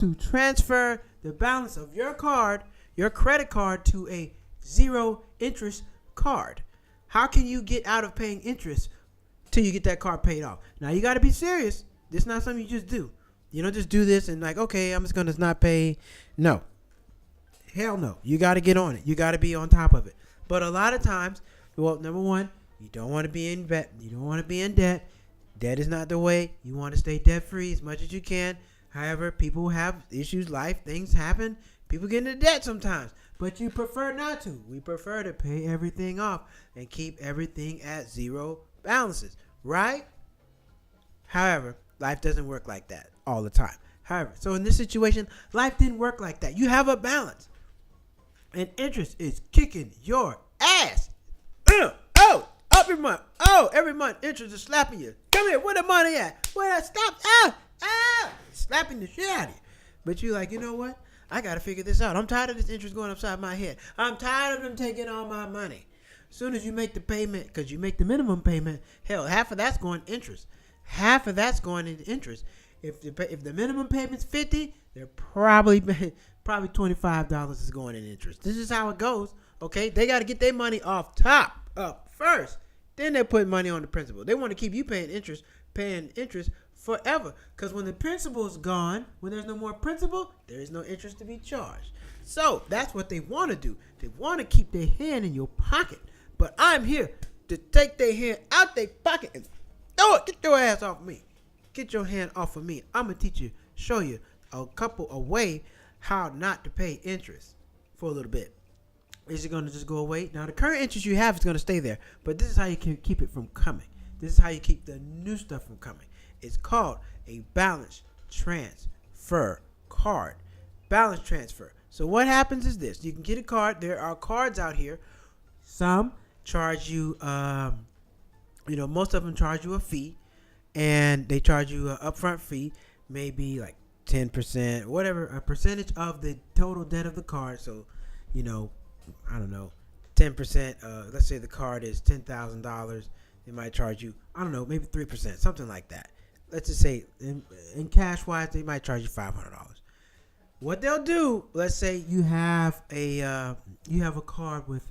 to transfer the balance of your card, your credit card, to a zero interest card. How can you get out of paying interest till you get that card paid off? Now you got to be serious. This is not something you just do. You don't just do this and like, okay, I'm just gonna not pay. No, hell no. You got to get on it. You got to be on top of it. But a lot of times, well, number one, you don't want to be in debt. You don't want to be in debt. Debt is not the way. You want to stay debt free as much as you can. However, people have issues, life, things happen. People get into debt sometimes. But you prefer not to. We prefer to pay everything off and keep everything at zero balances, right? However, life doesn't work like that all the time. However, so in this situation, life didn't work like that. You have a balance. And interest is kicking your ass. Every month. Every month interest is slapping you. Come here, where the money at? Where that stop? Slapping the shit out of you. But you like, you know what? I got to figure this out. I'm tired of this interest going upside my head. I'm tired of them taking all my money. As soon as you make the payment, because you make the minimum payment, hell, half of that's going interest. Half of that's going into interest. If the minimum payment's $50, they're probably $25 is going in interest. This is how it goes. Okay, they got to get their money off top up first. Then they put money on the principal. They want to keep you paying interest forever. Because when the principal is gone, when there's no more principal, there is no interest to be charged. So that's what they want to do. They want to keep their hand in your pocket. But I'm here to take their hand out their pocket and throw it. Get your ass off me. Get your hand off of me. I'm going to show you a way how not to pay interest for a little bit. Is it going to just go away? Now, the current interest you have is going to stay there, but this is how you can keep it from coming. This is how you keep the new stuff from coming. It's called a balance transfer card. Balance transfer. So what happens is this. You can get a card. There are cards out here. Some charge you, most of them charge you a fee, and they charge you an upfront fee, maybe like 10%, whatever, a percentage of the total debt of the card. So, I don't know, 10%. Let's say the card is $10,000. They might charge you, I don't know, maybe 3%, something like that. Let's just say in cash wise, they might charge you $500. What they'll do, let's say you have a card with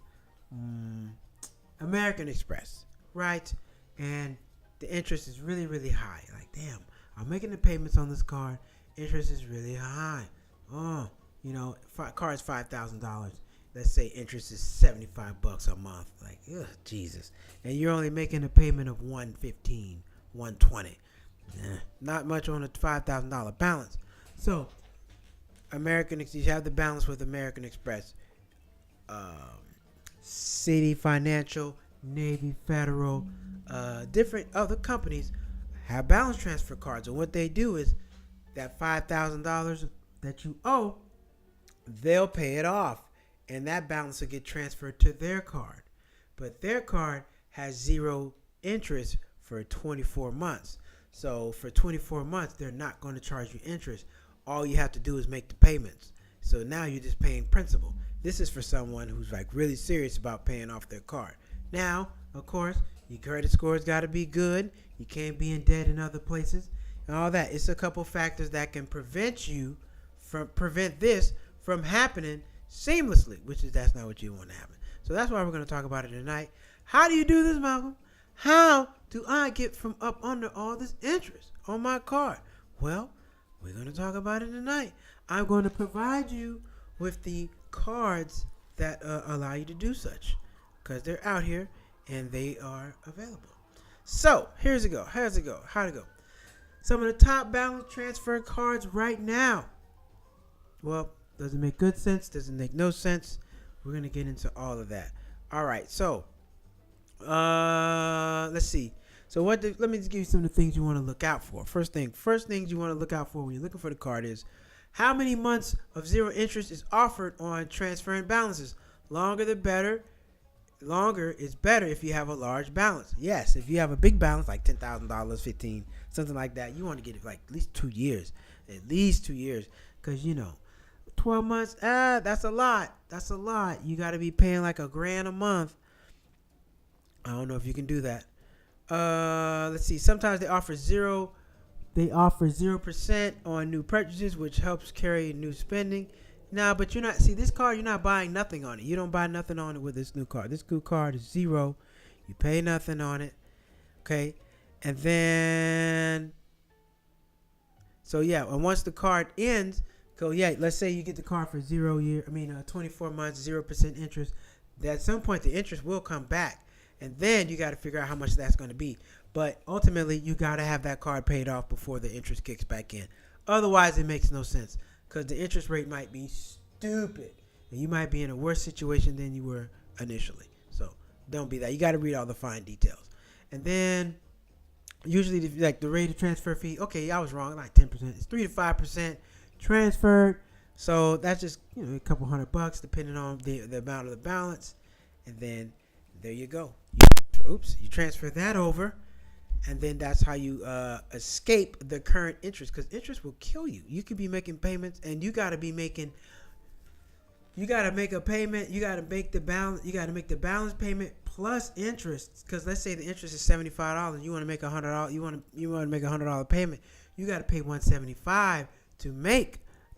American Express, right? And the interest is really, really high. Like, damn, I'm making the payments on this card. Interest is really high. Card's $5,000. Let's say interest is $75 a month. Like, ugh, Jesus. And you're only making a payment of $115, $120. Not much on a $5,000 balance. So, you have the balance with American Express, Citi Financial, Navy Federal, different other companies have balance transfer cards. And what they do is that $5,000 that you owe, they'll pay it off. And that balance will get transferred to their card. But their card has zero interest for 24 months. So for 24 months, they're not going to charge you interest. All you have to do is make the payments. So now you're just paying principal. This is for someone who's like really serious about paying off their card. Now, of course, your credit score's got to be good. You can't be in debt in other places and all that. It's a couple factors that can prevent this from happening seamlessly, that's not what you want to happen. So that's why we're going to talk about it tonight. How do you do this, Malcolm? How do I get from up under all this interest on my card? Well, we're going to talk about it tonight. I'm going to provide you with the cards that allow you to do such, because they're out here and they are available. So here's it go. How'd it go? Some of the top balance transfer cards right now. Well, doesn't make good sense. Doesn't make no sense. We're going to get into all of that. All right. So, let's see. So let me just give you some of the things you want to look out for. First things you want to look out for when you're looking for the card is how many months of zero interest is offered on transferring balances. Longer the better. Longer is better if you have a large balance. Yes, if you have a big balance like $10,000, $15,000, something like that, you want to get it like at least 2 years. At least 2 years. Because, 12 months, that's a lot. You got to be paying like $1,000 a month. I don't know if you can do that. Let's see. Sometimes they offer zero They offer 0% on new purchases, which helps carry new spending. Now, but you're not, see, this card, you're not buying nothing on it. You don't buy nothing on it with this new card. This new card is 0. You pay nothing on it. Okay. And then, so yeah, and once the card ends, let's say you get the card for 24 months, 0% interest. At some point, the interest will come back. And then you got to figure out how much that's going to be. But ultimately, you got to have that card paid off before the interest kicks back in. Otherwise, it makes no sense because the interest rate might be stupid. And you might be in a worse situation than you were initially. So don't be that. You got to read all the fine details. And then usually, the rate of transfer fee, okay, I was wrong, like 10%. It's 3 to 5% transferred. So that's just a couple $100 depending on the amount of the balance. And then there you go. You transfer that over, and then that's how you escape the current interest, because interest will kill you. You could be making payments, and you got to make a payment. You got to make the balance. You got to make the balance payment plus interest, because let's say the interest is $75. You want to make $100. You want to make $100 payment. You got to pay $175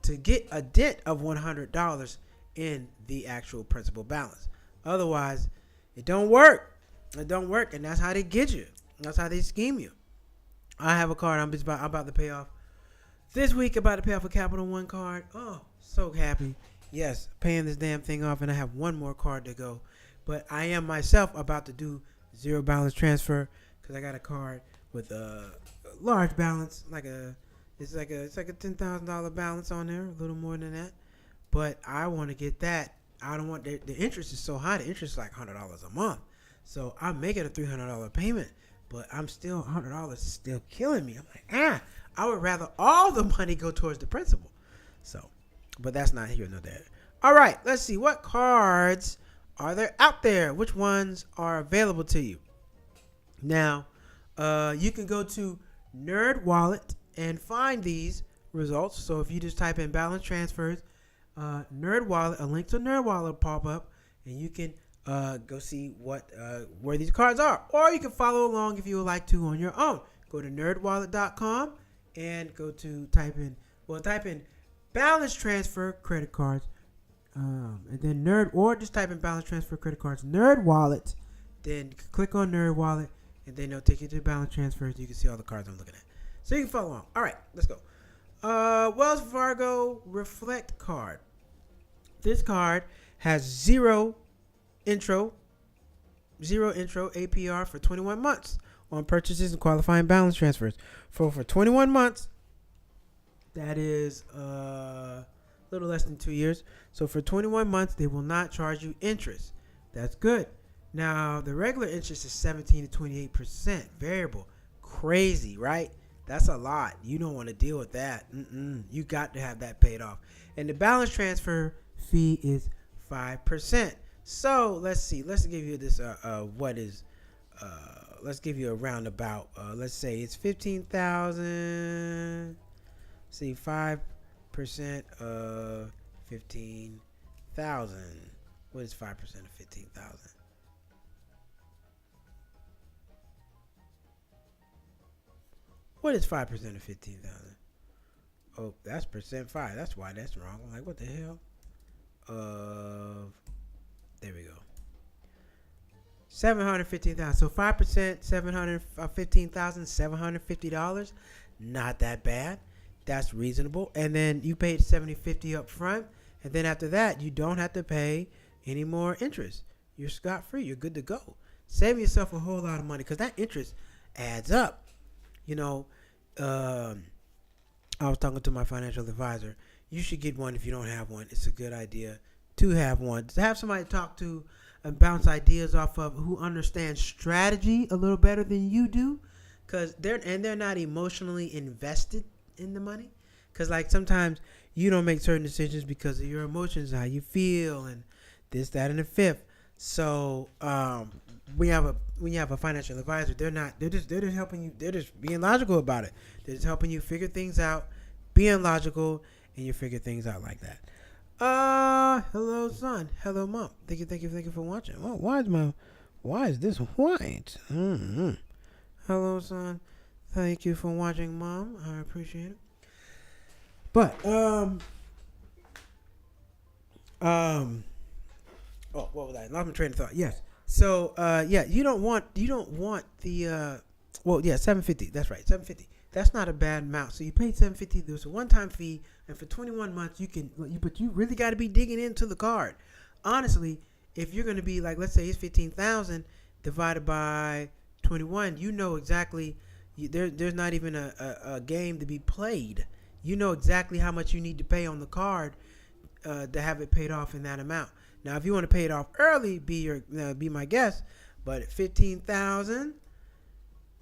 to get a dent of $100 in the actual principal balance. Otherwise, it don't work. It don't work, and that's how they get you. That's how they scheme you. I have a card I'm about to pay off this week. About to pay off a Capital One card. Oh, so happy. Yes, paying this damn thing off, and I have one more card to go. But I am myself about to do zero balance transfer because I got a card with a large balance, it's like a $10,000 balance on there, a little more than that. But I want to get that. I don't want the interest is so high. The interest is like $100 a month. So I'm making a $300 payment, but I'm still $100 is still killing me. I'm like, I would rather all the money go towards the principal. So, but that's not here nor there. All right, let's see. What cards are there out there? Which ones are available to you? Now, you can go to NerdWallet and find these results. So if you just type in balance transfers, NerdWallet, a link to NerdWallet will pop up, and you can go see where these cards are. Or you can follow along if you would like to on your own. Go to nerdwallet.com and type in balance transfer credit cards, and then just type in balance transfer credit cards NerdWallet. Then click on NerdWallet, and then they'll take you to balance transfers. You can see all the cards I'm looking at, so you can follow along. All right, let's go. Wells Fargo Reflect card. This card has zero intro APR for 21 months on purchases and qualifying balance transfers. For 21 months, that is a little less than 2 years. So for 21 months, they will not charge you interest. That's good. Now, the regular interest is 17 to 28% variable. Crazy, right? That's a lot. You don't want to deal with that. You got to have that paid off. And the balance transfer fee is 5%. So let's see. Let's give you this. Let's give you a roundabout. Let's say it's 15,000. See, 5% of 15,000. What is 5% of 15,000? What is 5% of 15,000? Oh, that's %5. That's why that's wrong. I'm like, what the hell? There we go. 715,000. So 5%, $715,750. Not that bad. That's reasonable. And then you paid $70.50 up front, and then after that, you don't have to pay any more interest. You're scot free. You're good to go. Save yourself a whole lot of money because that interest adds up. I was talking to my financial advisor. You should get one if you don't have one. It's a good idea to have one. To have somebody to talk to and bounce ideas off of who understands strategy a little better than you do, because they're not emotionally invested in the money. Because sometimes you don't make certain decisions because of your emotions, how you feel, and this, that, and the fifth. So when you have a financial advisor, they're just helping you. They're just being logical about it. They're just helping you figure things out, being logical, and you figure things out like that. Hello son, hello mom. Thank you for watching. Oh, why is this white? Hello son, Thank you for watching, Mom. I appreciate it. But oh, what was that? Lost my train of thought. Yes. So yeah, you don't want the well, yeah, 750. That's right, 750. That's not a bad amount. So you paid 750. There's a one-time fee, and for 21 months but you really got to be digging into the card. Honestly, if you're going to be like, let's say it's 15,000 divided by 21, you know exactly. There's not even a game to be played. You know exactly how much you need to pay on the card to have it paid off in that amount. Now, if you want to pay it off early, be my guest. But 15,000,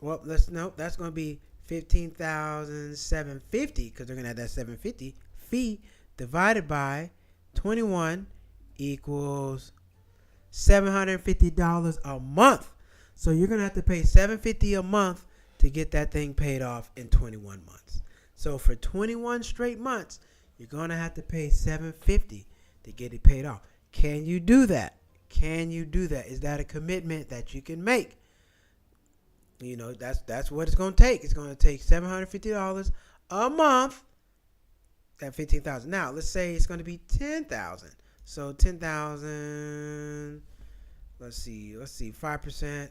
well, that's going to be 15,750 because they're going to have that 750 fee divided by 21 equals $750 a month. So you're going to have to pay $750 a month to get that thing paid off in 21 months. So for 21 straight months, you're going to have to pay $750 to get it paid off. Can you do that? Can you do that? Is that a commitment that you can make? You know, that's what it's going to take. It's going to take $750 a month at 15,000. Now, let's say it's going to be 10,000. So 10,000, let's see, 5%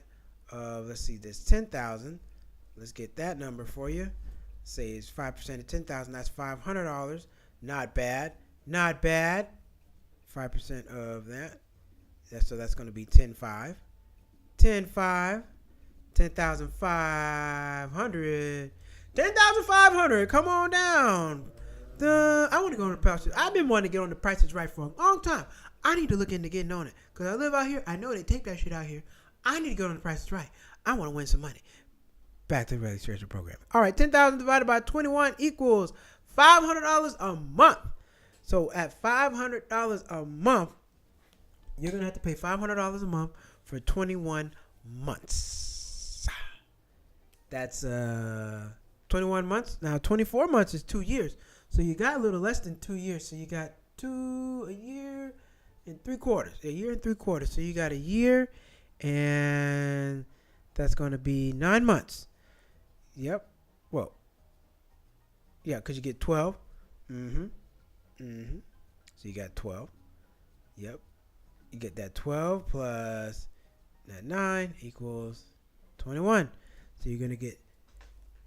of, this 10,000. Let's get that number for you. Say it's 5% of 10,000. That's $500. Not bad. 5% of that. So that's going to be 10,500. 10,500. 10,500. Come on down. I want to go on the prices. I've been wanting to get on the Prices Right for a long time. I need to look into getting on it because I live out here. I know they take that shit out here. I need to go on the Prices Right. I want to win some money. Back to the registration program. All right, 10,000 divided by 21 equals $500 a month. So at $500 a month, you're going to have to pay $500 a month for 21 months. That's 21 months. Now, 24 months is 2 years. So you got a little less than 2 years. So you got a year and 3/4. A year and 3/4. So you got a year, and that's going to be 9 months. Yep. Well, yeah, because you get 12. So you got 12. Yep. You get that 12 plus that 9 equals 21. So you're going to get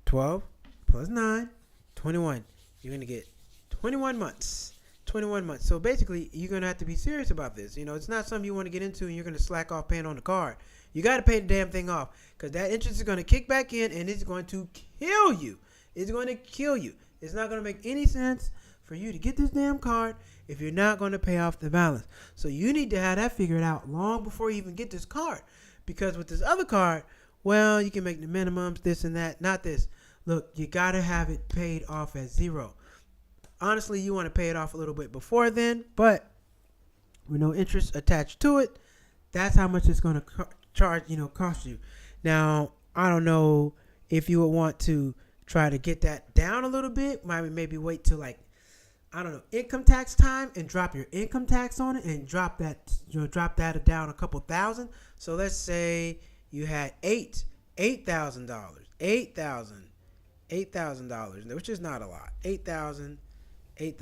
12 plus 9, 21. You're going to get 21 months. 21 months. So basically, you're going to have to be serious about this. You know, it's not something you want to get into and you're going to slack off paying on the card. You got to pay the damn thing off because that interest is going to kick back in and it's going to kill you. It's going to kill you. It's not going to make any sense for you to get this damn card if you're not going to pay off the balance. So you need to have that figured out long before you even get this card. Because with this other card, well, you can make the minimums, this and that, not this. Look, you got to have it paid off at zero. Honestly, you want to pay it off a little bit before then, but with no interest attached to it, that's how much it's going to cost you. Now, I don't know if you would want to try to get that down a little bit. Maybe wait till income tax time and drop your income tax on it and drop that down a couple thousand. So let's say you had $8,000, which is not a lot. $8,000 at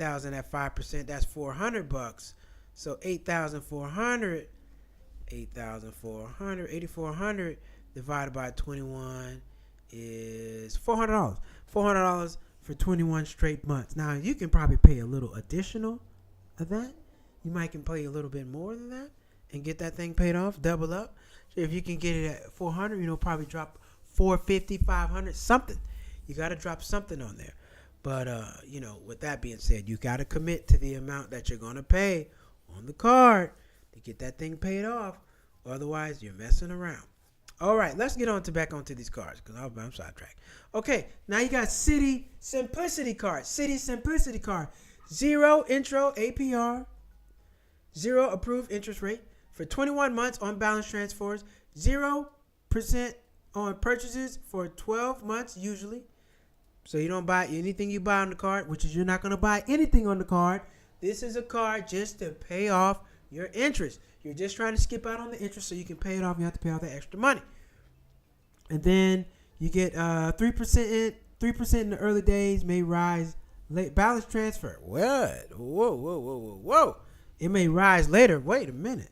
5%, that's $400. So 8,400 divided by 21 is $400. $400 for 21 straight months. Now you can probably pay a little additional of that. You might can pay a little bit more than that and get that thing paid off, double up. So if you can get it at 400, probably drop 450, 500, something. You got to drop something on there. But, with that being said, you got to commit to the amount that you're going to pay on the card to get that thing paid off. Otherwise, you're messing around. All right, let's get back onto these cards because I'm sidetracked. Okay, now you got Citi Simplicity card. Citi Simplicity card. 0 intro APR. 0 approved interest rate for 21 months on balance transfers. 0% on purchases for 12 months usually. So you don't buy anything you buy on the card, which is you're not going to buy anything on the card. This is a card just to pay off your interest. You're just trying to skip out on the interest so you can pay it off. You have to pay all that extra money. And then You get 3% in the early days, may rise late. Balance transfer. What? Whoa. It may rise later. Wait a minute.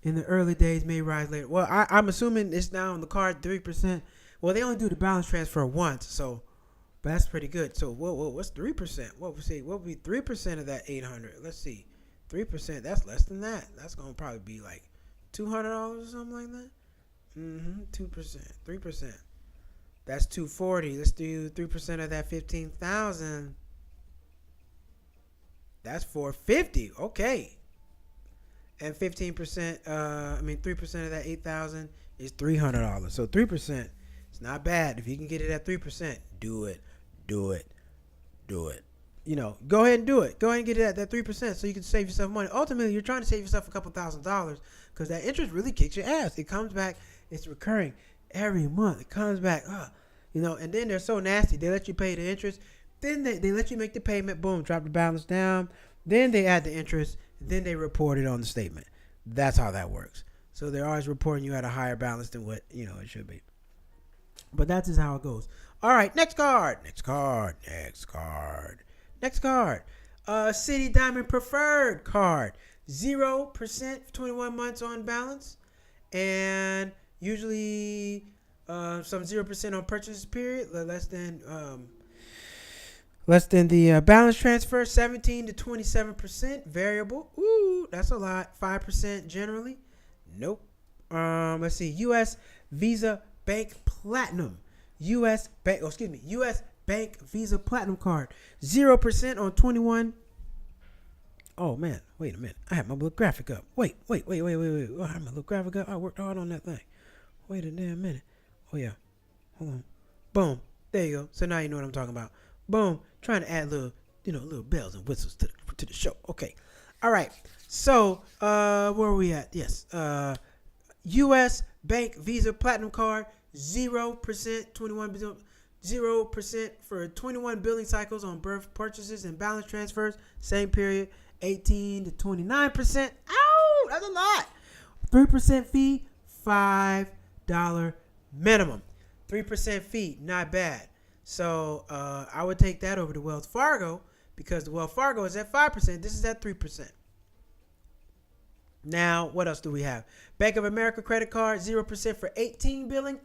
In the early days, may rise later. Well, I'm assuming it's now on the card 3%. Well, they only do the balance transfer once, so but that's pretty good. So, what's 3%? What would be 3% of that 800? Let's see, 3%. That's less than that. That's gonna probably be like $200 or something like that. 2%, 3%. That's $240. Let's do 3% of that 15,000. That's $450. Okay. And 15%. 3% of that 8,000 is $300. So 3%. It's not bad. If you can get it at 3%, do it. Go ahead and do it. Go ahead and get it at that 3% so you can save yourself money. Ultimately, you're trying to save yourself a couple $1,000s because that interest really kicks your ass. It comes back. It's recurring every month. It comes back. And then they're so nasty. They let you pay the interest. Then they let you make the payment. Boom, drop the balance down. Then they add the interest. Then they report it on the statement. That's how that works. So they're always reporting you at a higher balance than what it should be. But that's just how it goes. All right, next card. City Diamond Preferred card. 0% for 21 months on balance. And usually some 0% on purchase period. Less than the balance transfer. 17 to 27% variable. Ooh, that's a lot. 5% generally. Nope. Let's see. U.S. Visa Bank Platinum. U.S. Bank Visa Platinum card. 0% on 21. Oh man, wait a minute. I have my little graphic up. Wait. I have my little graphic up. I worked hard on that thing. Wait a damn minute. Oh yeah. Hold on. Boom. There you go. So now you know what I'm talking about. Boom. Trying to add little bells and whistles to the show. Okay. All right. So where are we at? Yes. U.S. Bank Visa Platinum card. 0%, 0% for 21 billing cycles on birth purchases and balance transfers. Same period, 18 to 29%. Ow, that's a lot. 3% fee, $5 minimum. 3% fee, not bad. So I would take that over to Wells Fargo because the Wells Fargo is at 5%. This is at 3%. Now, what else do we have? Bank of America credit card, 0% for 18 billing.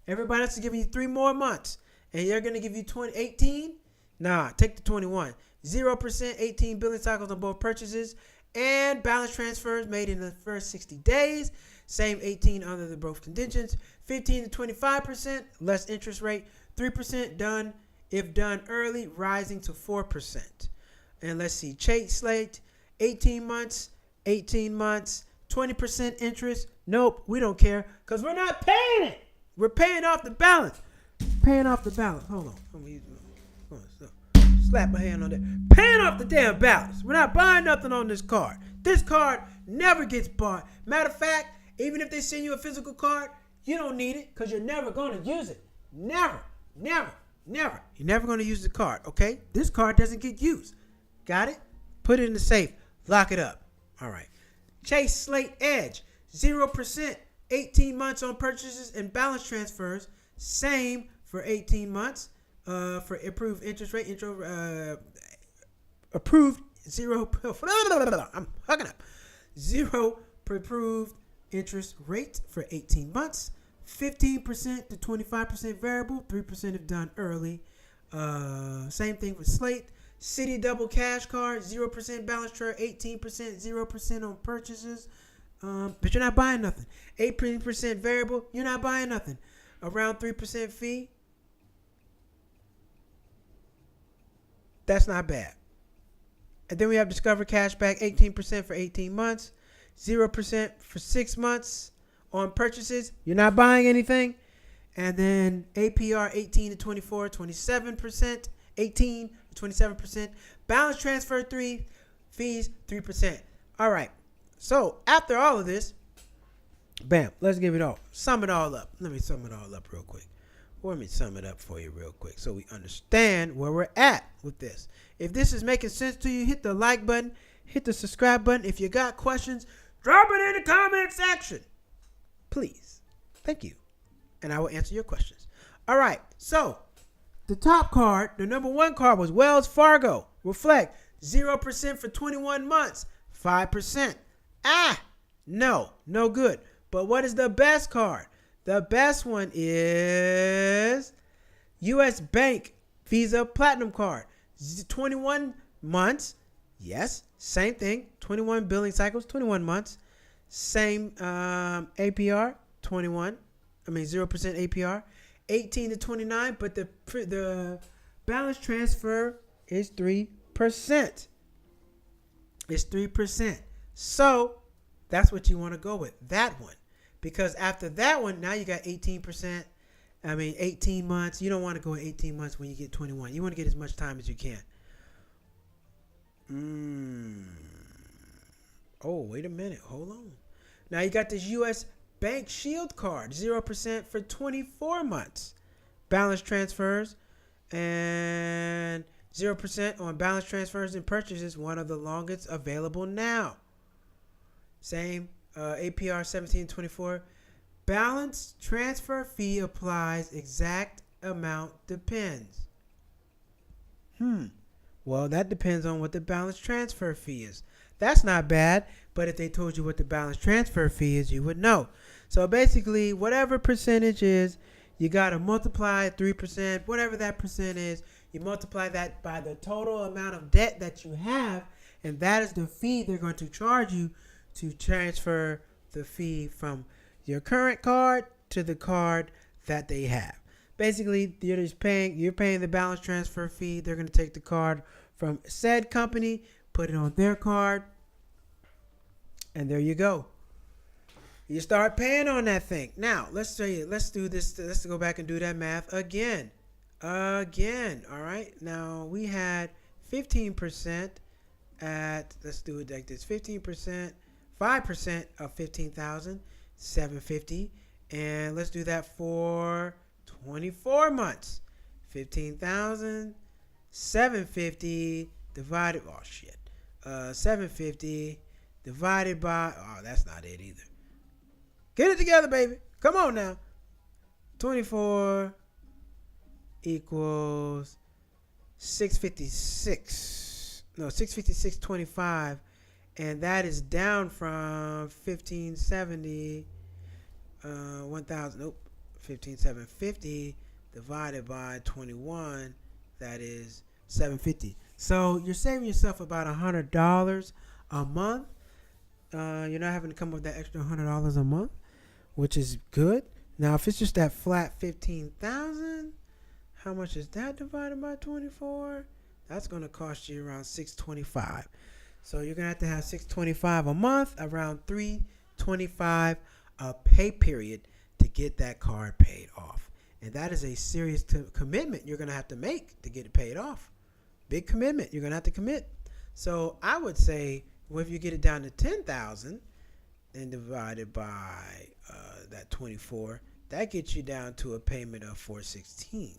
Everybody else is giving you 3 more months. And you're going to give you 18? Nah, take the 21. 0%, 18 billing cycles on both purchases and balance transfers made in the first 60 days. Same 18 under the both conditions. 15 to 25%, less interest rate. 3% done if done early, rising to 4%. And let's see, Chase Slate, 18 months, 20% interest. Nope, we don't care because we're not paying it. We're paying off the balance. Hold on. Slap my hand on that. Paying off the damn balance. We're not buying nothing on this card. This card never gets bought. Matter of fact, even if they send you a physical card, you don't need it because you're never going to use it. Never. You're never going to use the card, okay? This card doesn't get used. Got it? Put it in the safe. Lock it up. All right. Chase Slate Edge. 0%. 18 months on purchases and balance transfers. Same for 18 months. For improved interest rate. Approved 0. I'm hugging up. 0 approved interest rate for 18 months. 15% to 25% variable. 3% if done early. Same thing with Slate. City Double Cash Card, 0% balance transfer, 18%, 0% on purchases. But you're not buying nothing. 18% variable, you're not buying nothing. Around 3% fee. That's not bad. And then we have Discover Cashback, 18% for 18 months, 0% for 6 months on purchases. You're not buying anything. And then APR 18 to 24, 27%, 18 to 27%. Balance transfer 3, fees 3%. All right. So after all of this, bam, let's give it all. Sum it all up. Let me sum it all up real quick. Let me sum it up for you real quick so we understand where we're at with this. If this is making sense to you, hit the like button, hit the subscribe button. If you got questions, drop it in the comment section. Please. Thank you. And I will answer your questions. All right. So the top card, the number one card was Wells Fargo. Reflect 0% for 21 months, 5%. No good. But what is the best card? The best one is U.S. Bank Visa Platinum Card. 21 months. Yes, same thing. 21 billing cycles, 21 months. Same APR, 0% APR. 18 to 29, but the balance transfer is 3%. It's 3%. So that's what you want to go with, that one. Because after that one, now you got 18%. 18 months. You don't want to go 18 months when you get 21. You want to get as much time as you can. Oh, wait a minute. Hold on. Now you got this U.S. Bank Shield Card, 0% for 24 months. Balance transfers and 0% on balance transfers and purchases, one of the longest available now. Same APR 17.24. Balance transfer fee applies. Exact amount depends. Well, that depends on what the balance transfer fee is. That's not bad, but if they told you what the balance transfer fee is, you would know. So basically, whatever percentage is, you got to multiply 3%, whatever that percent is, you multiply that by the total amount of debt that you have, and that is the fee they're going to charge you to transfer the fee from your current card to the card that they have. Basically, you're paying the balance transfer fee. They're going to take the card from said company, put it on their card, and there you go. You start paying on that thing. Now, let's do this. Let's go back and do that math again. All right. Now, we had 15% let's do it like this. 15%, 5% of 15,000, 750. And let's do that for 24 months. 15,000, 750 divided, 750 divided by, that's not it either. Get it together, baby. Come on now. 24 equals 656. No, 656.25. And that is down from 1570, 15,750 divided by 21. That is 750. So you're saving yourself about $100 a month. You're not having to come up with that extra $100 a month, which is good. Now, if it's just that flat 15,000, how much is that divided by 24? That's going to cost you around $625. So you're going to have $625 a month, around $325 a pay period to get that card paid off. And that is a serious commitment you're going to have to make to get it paid off. Big commitment. You're going to have to commit. So I would say, well, if you get it down to 10,000 and divided by that 24, that gets you down to a payment of $416.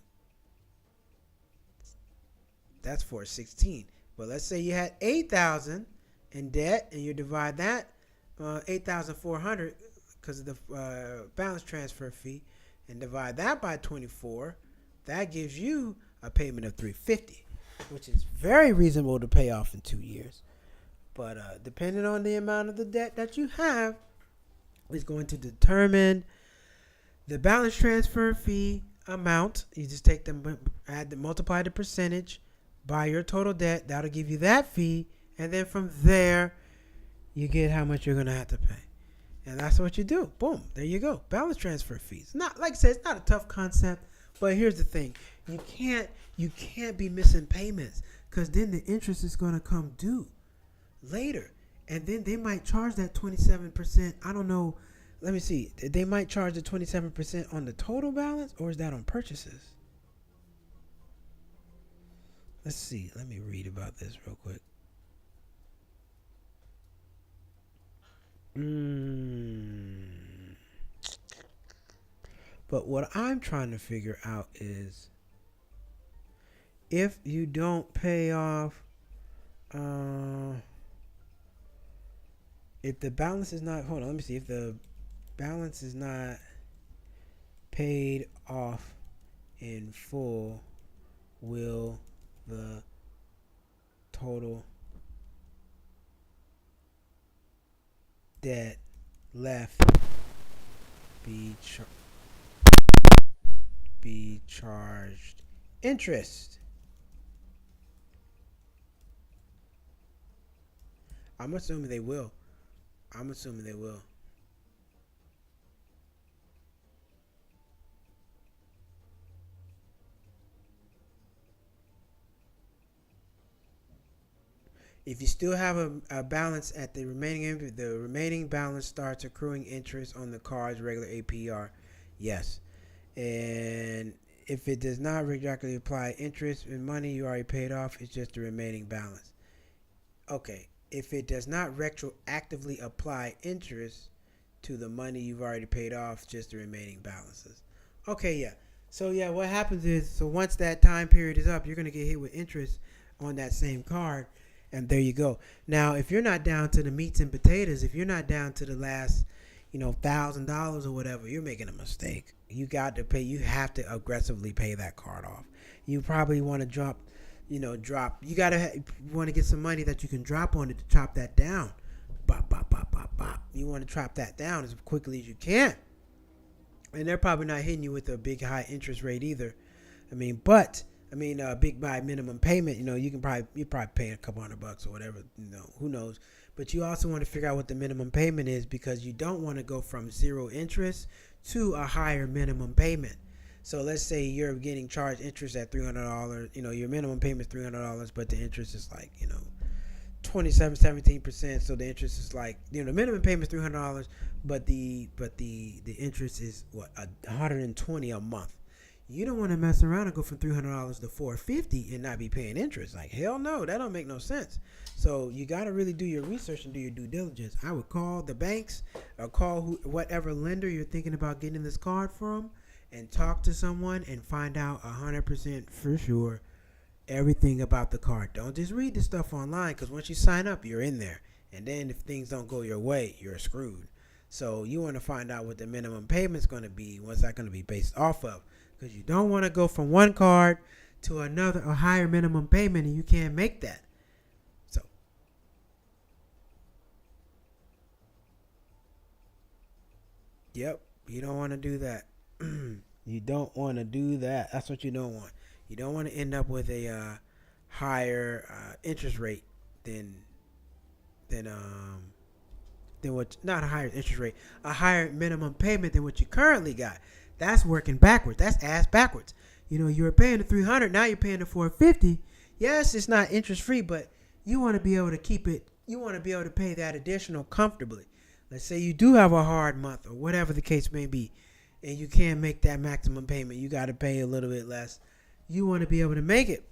That's $416. But let's say you had 8,000 in debt, and you divide that 8,400 because of the balance transfer fee, and divide that by 24. That gives you a payment of $350, which is very reasonable to pay off in 2 years. But depending on the amount of the debt that you have, is going to determine the balance transfer fee amount. You just take them, multiply the percentage by your total debt. That'll give you that fee, and then from there, you get how much you're gonna have to pay, and that's what you do. Boom, there you go. Balance transfer fees. Not, like I said, it's not a tough concept, but here's the thing: you can't be missing payments, because then the interest is gonna come due later, and then they might charge that 27%. I don't know. Let me see. They might charge the 27% on the total balance, or is that on purchases? Let's see. Let me read about this real quick. But what I'm trying to figure out is, if you don't pay off, if the balance is not, hold on, let me see. If the balance is not paid off in full will the total debt left be charged interest? I'm assuming they will. If you still have a balance at the remaining balance starts accruing interest on the card's regular APR. Yes. And if it does not retroactively apply interest in money you already paid off, it's just the remaining balance. Okay. If it does not retroactively apply interest to the money you've already paid off, just the remaining balances. Okay, yeah. So yeah, what happens is, once that time period is up, you're going to get hit with interest on that same card. And there you go. Now, if you're not down to the meats and potatoes, if you're not down to the last, $1,000 or whatever, you're making a mistake. You got to pay. You have to aggressively pay that card off. You probably want to drop. You got to want to get some money that you can drop on it to chop that down. Bop, bop, bop, bop, bop. You want to chop that down as quickly as you can. And they're probably not hitting you with a big high interest rate either. Big buy minimum payment, you're probably paying a couple $100 or whatever, who knows. But you also want to figure out what the minimum payment is, because you don't want to go from zero interest to a higher minimum payment. So let's say you're getting charged interest at $300, your minimum payment is $300, but the interest is like, 17%. So the interest is like, the minimum payment is $300, but the interest is what, $120 a month. You don't want to mess around and go from $300 to $450 and not be paying interest. Like, hell no, that don't make no sense. So you got to really do your research and do your due diligence. I would call the banks or call whatever lender you're thinking about getting this card from, and talk to someone and find out 100% for sure everything about the card. Don't just read the stuff online, because once you sign up, you're in there. And then if things don't go your way, you're screwed. So you want to find out what the minimum payment's going to be. What's that going to be based off of? Because you don't want to go from one card to another, a higher minimum payment, and you can't make that. So, yep, you don't want to do that. You don't want to do that. That's what you don't want. You don't want to end up with a higher interest rate than what, not a higher interest rate, a higher minimum payment than what you currently got. That's working backwards. That's ass backwards. You were paying the $300, now you're paying the $450. Yes, it's not interest free, but you want to be able to keep it. You want to be able to pay that additional comfortably. Let's say you do have a hard month or whatever the case may be, and you can't make that maximum payment. You got to pay a little bit less. You want to be able to make it.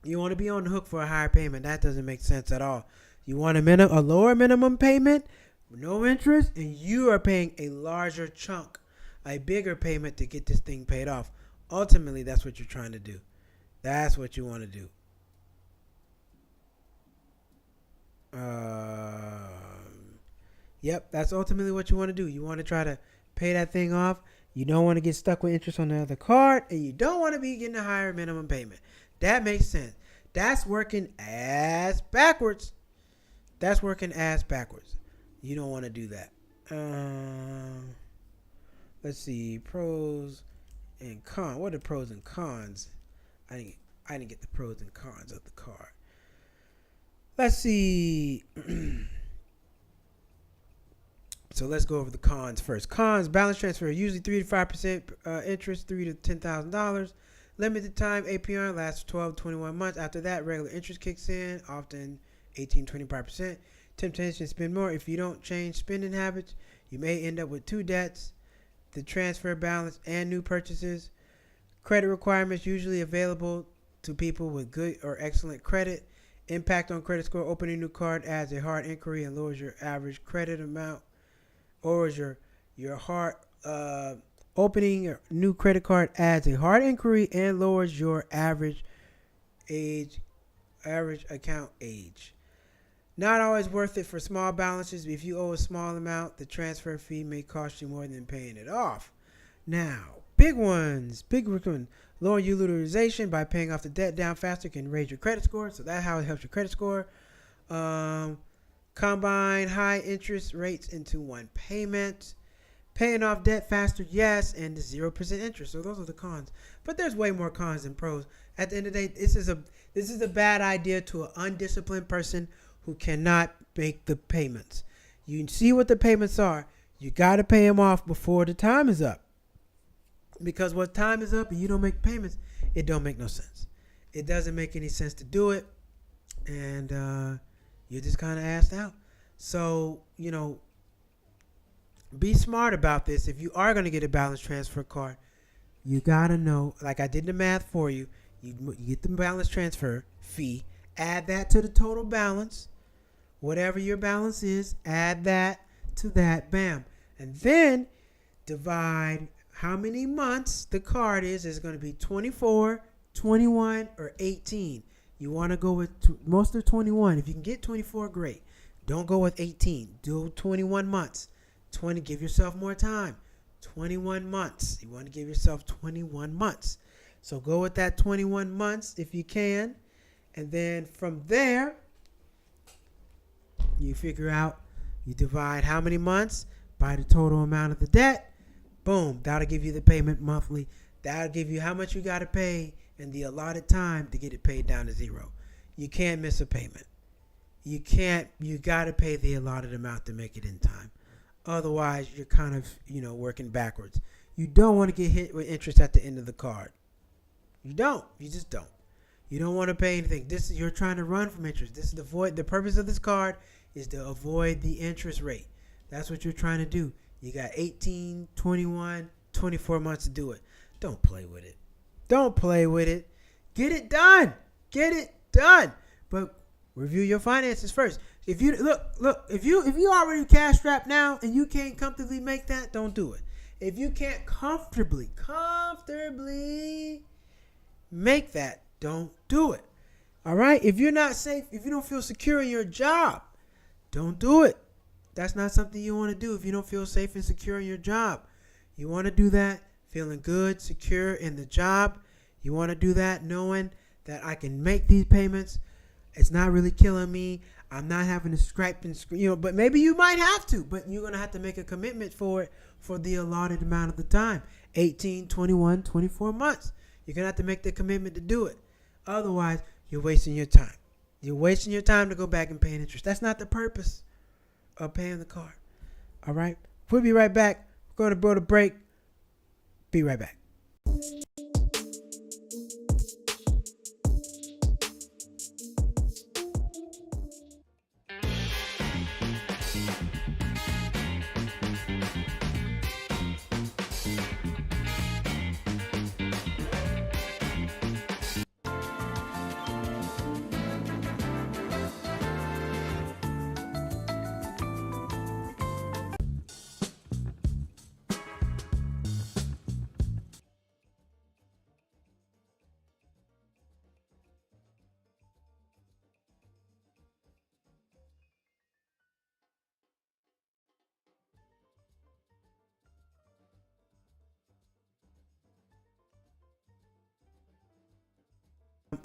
You want to be on the hook for a higher payment. That doesn't make sense at all. You want a lower minimum payment, no interest, and you are paying a larger chunk, a bigger payment to get this thing paid off. Ultimately, that's what you're trying to do. That's what you want to do. Yep, that's ultimately what you want to do. You want to try to pay that thing off. You don't want to get stuck with interest on the other card, and you don't want to be getting a higher minimum payment. That makes sense. That's working ass backwards. You don't want to do that. Let's see, pros and cons. What are the pros and cons? I didn't get the pros and cons of the card. Let's see. So let's go over the cons first. Cons: balance transfer, usually 3 to 5% interest, $3,000 to $10,000. Limited time APR lasts 12 to 21 months. After that, regular interest kicks in, often 18 to 25%. Temptation to spend more. If you don't change spending habits, you may end up with two debts: the transfer balance and new purchases. Credit requirements usually available to people with good or excellent credit. Impact on credit score: opening a new card adds a hard inquiry and lowers your average credit amount. Or is your hard opening a new credit card adds a hard inquiry and lowers your average account age. Not always worth it for small balances. If you owe a small amount, the transfer fee may cost you more than paying it off. Now, big ones. Big one. Lower your utilization by paying off the debt down faster can raise your credit score. So that's how it helps your credit score. Combine high interest rates into one payment. Paying off debt faster, yes, and 0% interest. So those are the cons. But there's way more cons than pros. At the end of the day, this is a bad idea to an undisciplined person who cannot make the payments. You see what the payments are. You got to pay them off before the time is up. Because when time is up and you don't make payments, it don't make no sense. It doesn't make any sense to do it. And you're just kind of asked out. So, be smart about this. If you are going to get a balance transfer card, you got to know, like I did the math for you, you get the balance transfer fee, add that to the total balance, whatever your balance is, add that to that, bam. And then divide how many months the card is going to be 24, 21, or 18. You want to go with most of 21. If you can get 24, great. Don't go with 18. Do 21 months. Give yourself more time. 21 months. You want to give yourself 21 months. So go with that 21 months if you can. And then from there, you figure out, you divide how many months by the total amount of the debt. Boom. That'll give you the payment monthly. That'll give you how much you got to pay and the allotted time to get it paid down to zero. You can't miss a payment. You got to pay the allotted amount to make it in time. Otherwise, you're kind of, working backwards. You don't want to get hit with interest at the end of the card. You don't. You just don't. You don't want to pay anything. You're trying to run from interest. The purpose of this card is to avoid the interest rate. That's what you're trying to do. You got 18, 21, 24 months to do it. Don't play with it. Don't play with it. Get it done. Get it done. But review your finances first. If you if you already cash strapped now and you can't comfortably make that, don't do it. If you can't comfortably make that, don't do it. All right? If you're not safe, if you don't feel secure in your job, don't do it. That's not something you want to do if you don't feel safe and secure in your job. You want to do that feeling good, secure in the job. You want to do that knowing that I can make these payments. It's not really killing me. I'm not having to scrape and but maybe you might have to, but you're going to have to make a commitment for it for the allotted amount of the time, 18, 21, 24 months. You're going to have to make the commitment to do it. Otherwise, you're wasting your time. You're wasting your time to go back and pay interest. That's not the purpose of paying the card. All right? We'll be right back. We're going to go to break. Be right back.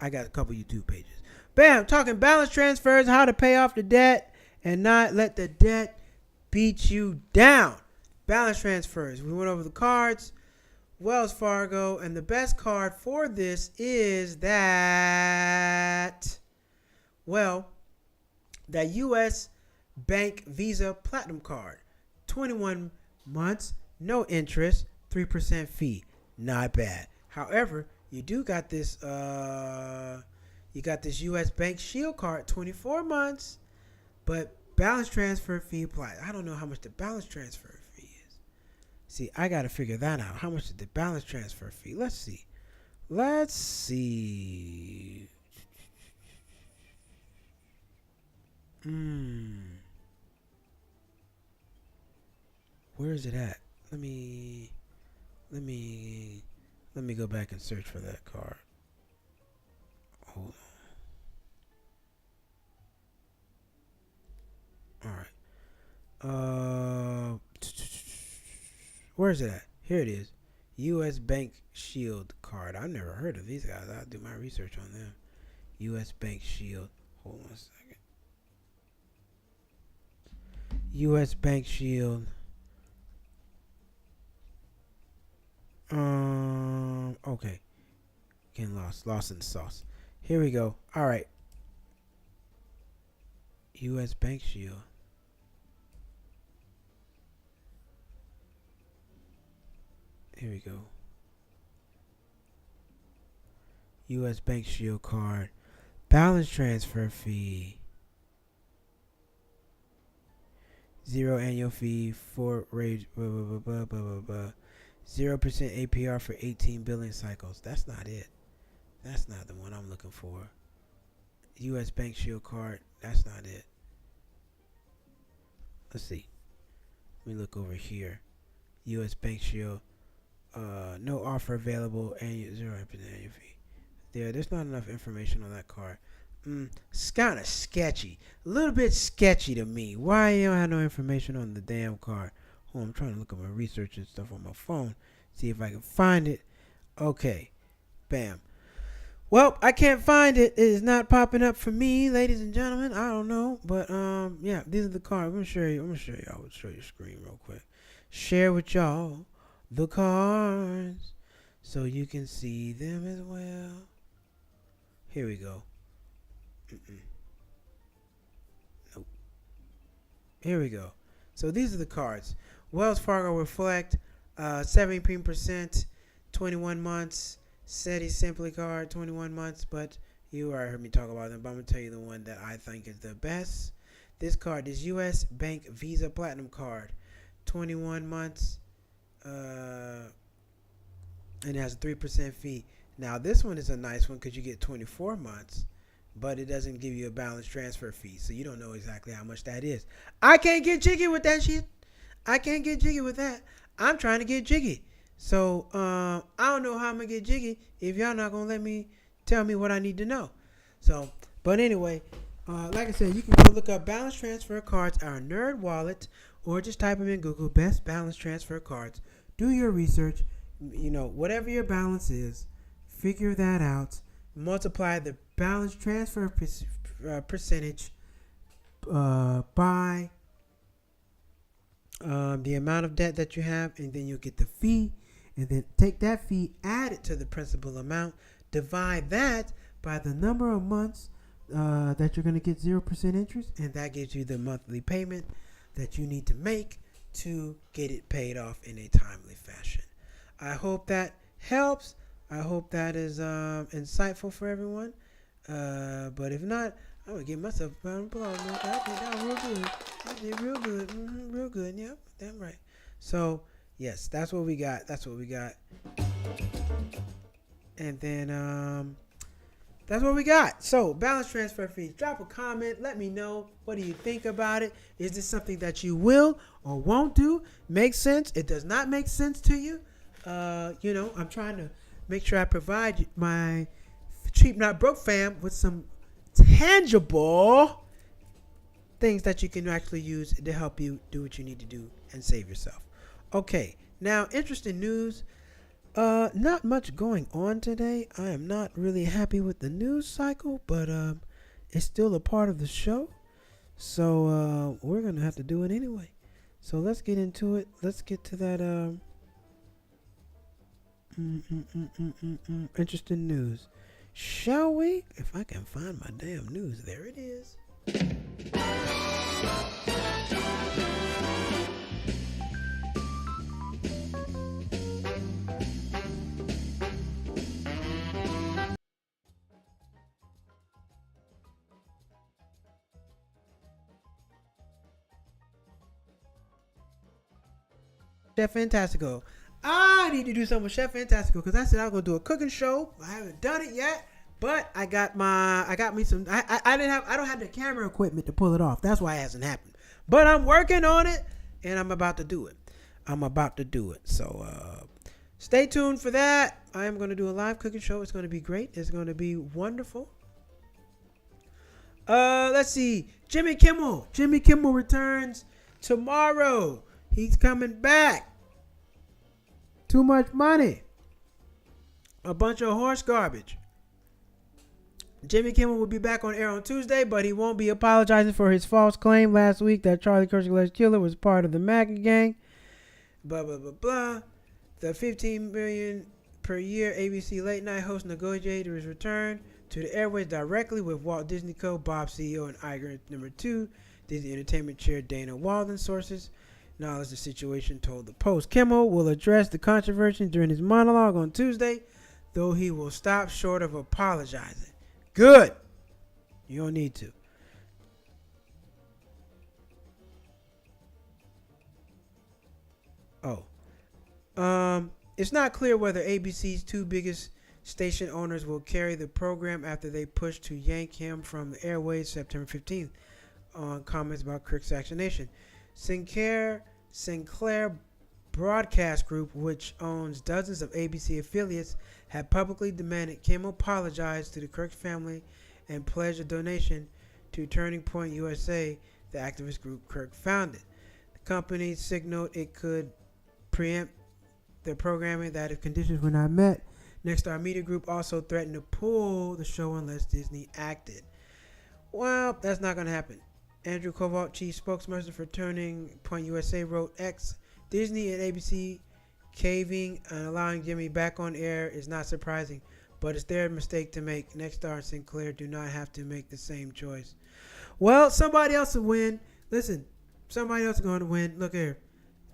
I got a couple YouTube pages. Bam, talking balance transfers, how to pay off the debt and not let the debt beat you down. Balance transfers. We went over the cards, Wells Fargo, and the best card for this is that U.S. Bank Visa Platinum Card. 21 months, no interest, 3% fee. Not bad. However, you do got this U.S. Bank Shield card, 24 months, but balance transfer fee applied. I don't know how much the balance transfer fee is. See, I got to figure that out. How much is the balance transfer fee? Let's see. Where is it at? Let me go back and search for that card. Hold on. All right. Where is it at? Here it is. U.S. Bank Shield card. I've never heard of these guys. I'll do my research on them. U.S. Bank Shield. Hold on a second. U.S. Bank Shield. Okay. Getting lost in the sauce. Here we go. All right. U.S. Bank Shield. Here we go. U.S. Bank Shield card. Balance transfer fee. 0 annual fee. 4 rate. 0% APR for 18 billing cycles. That's not it. That's not the one I'm looking for. U.S. Bank Shield card. That's not it. Let's see. Let me look over here. U.S. Bank Shield. No offer available. 0% annual fee. There's not enough information on that card. It's kind of sketchy. A little bit sketchy to me. Why you don't have no information on the damn card? Oh, I'm trying to look at my research and stuff on my phone. See if I can find it. Okay. Bam. Well, I can't find it. It is not popping up for me, ladies and gentlemen. I don't know. But yeah, these are the cards. I'm gonna show you. I'll show you screen real quick. Share with y'all the cards so you can see them as well. Here we go. Nope. Here we go. So these are the cards. Wells Fargo Reflect, 17%, 21 months. SETI Simply card, 21 months. But you already heard me talk about them. But I'm going to tell you the one that I think is the best. This card is U.S. Bank Visa Platinum card, 21 months. And it has a 3% fee. Now, this one is a nice one because you get 24 months. But it doesn't give you a balance transfer fee. So you don't know exactly how much that is. I can't get jiggy with that shit. I can't get jiggy with that. I'm trying to get jiggy. So I don't know how I'm going to get jiggy if y'all not going to let me tell me what I need to know. So, but anyway, like I said, you can go look up balance transfer cards, our nerd wallet, or just type them in Google, best balance transfer cards. Do your research. You know, whatever your balance is, figure that out. Multiply the balance transfer percentage by the amount of debt that you have, and then you'll get the fee, and then take that fee, add it to the principal amount, divide that by the number of months that you're going to get 0% interest, and that gives you the monthly payment that you need to make to get it paid off in a timely fashion. I hope that helps. I hope that is insightful for everyone. But if not, I'm going to give myself a round of applause. I did that real good. I did real good. Real good. Yep, damn right. So, yes, that's what we got. And then, that's what we got. So, balance transfer fees. Drop a comment. Let me know. What do you think about it? Is this something that you will or won't do? Makes sense? It does not make sense to you? You know, I'm trying to make sure I provide my Cheap Not Broke fam with some tangible things that you can actually use to help you do what you need to do and save yourself. Okay, now interesting news. Not much going on today. I am not really happy with the news cycle, but it's still a part of the show. So we're gonna have to do it anyway. So let's get into it. Let's get to that interesting news, shall we? If I can find my damn news. There it is. Chef Fantastico. I need to do something with Chef Fantastico because I said I was gonna do a cooking show. I haven't done it yet, but I got me some. I don't have the camera equipment to pull it off. That's why it hasn't happened. But I'm working on it, and I'm about to do it. So stay tuned for that. I am gonna do a live cooking show. It's gonna be great. It's gonna be wonderful. Let's see. Jimmy Kimmel. Jimmy Kimmel returns tomorrow. He's coming back Too much money. A bunch of horse garbage. Jimmy Kimmel will be back on air on Tuesday, but he won't be apologizing for his false claim last week that Charlie Kirk's alleged killer was part of the MAGA gang. Blah, blah, blah, blah. The $15 million per year ABC late night host negotiated his return to the airways directly with Walt Disney Co., Bob CEO, and Iger. Number 2, Disney Entertainment Chair Dana Walden. Sources acknowledge the situation, told the Post. Kimmel will address the controversy during his monologue on Tuesday, though he will stop short of apologizing. Good. You don't need to. It's not clear whether ABC's 2 biggest station owners will carry the program after they push to yank him from the airways September 15th on comments about Kirk's assassination. Sinclair Broadcast Group, which owns dozens of ABC affiliates, had publicly demanded Kimmel apologize to the Kirk family and pledge a donation to Turning Point USA, the activist group Kirk founded. The company signaled it could preempt their programming that if conditions were not met. Nexstar Media Group also threatened to pull the show unless Disney acted. Well, that's not going to happen. Andrew Kovac, chief spokesman for Turning Point USA, wrote X, Disney and ABC caving and allowing Jimmy back on air is not surprising, but it's their mistake to make. Nexstar and Sinclair do not have to make the same choice. Well, somebody else will win. Listen, somebody else is going to win. Look here.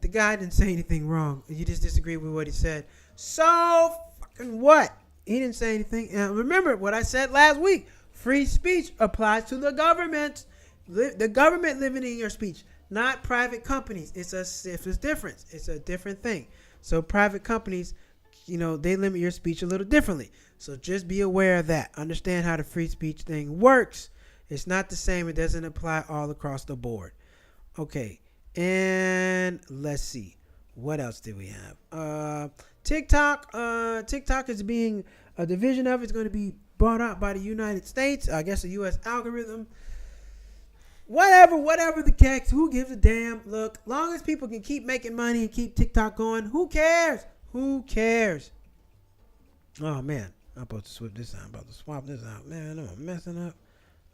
The guy didn't say anything wrong. You just disagree with what he said. So fucking what? He didn't say anything. And remember what I said last week. Free speech applies to the government. The government limiting your speech, not private companies. It's a difference. It's a different thing. So private companies, they limit your speech a little differently. So just be aware of that. Understand how the free speech thing works. It's not the same. It doesn't apply all across the board. Okay. And let's see. What else do we have? TikTok. TikTok is being a division of it's going to be brought out by the United States. I guess the U.S. algorithm. Whatever the case, who gives a damn? Look, long as people can keep making money and keep TikTok going, who cares? Who cares? Oh, man. I'm supposed to swap this out. I'm about to swap this out. Man, I'm messing up.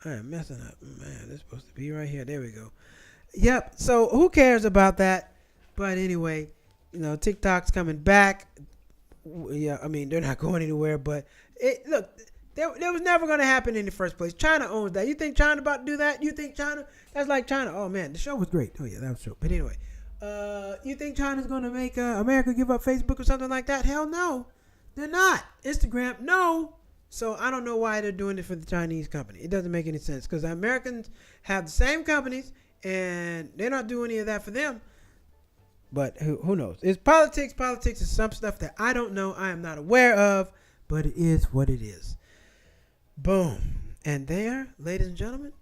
I am messing up. Man, this is supposed to be right here. There we go. Yep. So who cares about that? But anyway, TikTok's coming back. Yeah, I mean, they're not going anywhere. But look, that was never going to happen in the first place. China owns that. You think China about to do that? You think China? That's like China. Oh, man, the show was great. Oh, yeah, that was true. But anyway, you think China's going to make America give up Facebook or something like that? Hell no. They're not. Instagram, no. So I don't know why they're doing it for the Chinese company. It doesn't make any sense because the Americans have the same companies and they're not doing any of that for them. But who knows? It's politics. Politics is some stuff that I don't know. I am not aware of, but it is what it is. Boom. And there, ladies and gentlemen,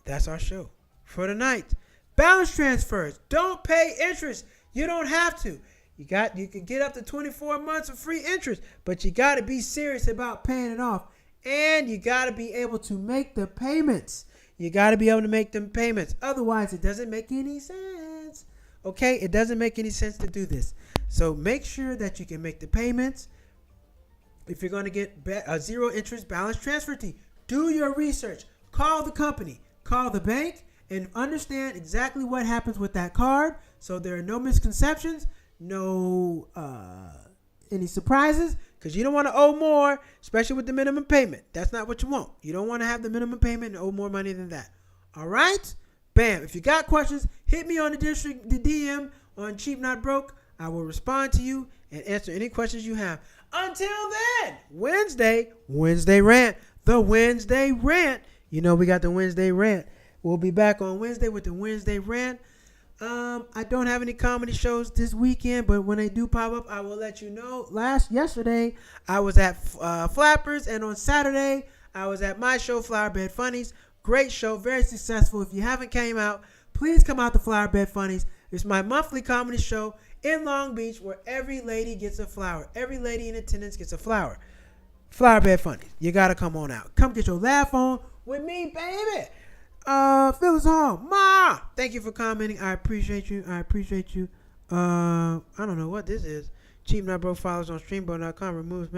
that's our show for tonight. Balance transfers. Don't pay interest. You don't have to. You can get up to 24 months of free interest, but you got to be serious about paying it off. And you got to be able to make the payments. You got to be able to make them payments. Otherwise, it doesn't make any sense. Okay? It doesn't make any sense to do this. So make sure that you can make the payments. If you're going to get a zero interest balance transfer fee, do your research. Call the company. Call the bank and understand exactly what happens with that card so there are no misconceptions, no any surprises, because you don't want to owe more, especially with the minimum payment. That's not what you want. You don't want to have the minimum payment and owe more money than that. All right? Bam. If you got questions, hit me on the DM on Cheap Not Broke. I will respond to you and answer any questions you have. Until then, Wednesday rant. The Wednesday rant. We got the Wednesday rant. We'll be back on Wednesday with the Wednesday rant. I don't have any comedy shows this weekend, but when they do pop up, I will let you know. Yesterday, I was at Flappers, and on Saturday, I was at my show, Flower Bed Funnies. Great show, very successful. If you haven't came out, please come out to Flower Bed Funnies. It's my monthly comedy show in Long Beach where every lady gets a flower. Every lady in attendance gets a flower. Flower Bed Funnies. You got to come on out. Come get your laugh on with me, baby. Phyllis Hall, Ma, thank you for commenting. I appreciate you. I don't know what this is. Cheap Not Broke follows on streambo.com. Removes.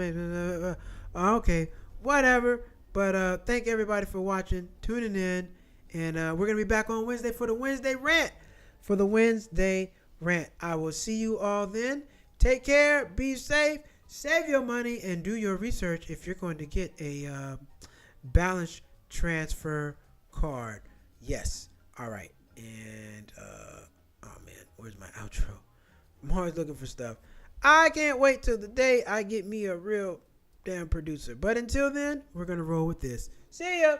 Okay, whatever. But thank everybody for watching, tuning in. And we're going to be back on Wednesday for the Wednesday rant. I will see you all then. Take care. Be safe. Save your money and do your research if you're going to get a balance transfer card. Yes. All right. And, oh man, where's my outro? I'm always looking for stuff. I can't wait till the day I get me a real damn producer. But until then, we're going to roll with this. See ya.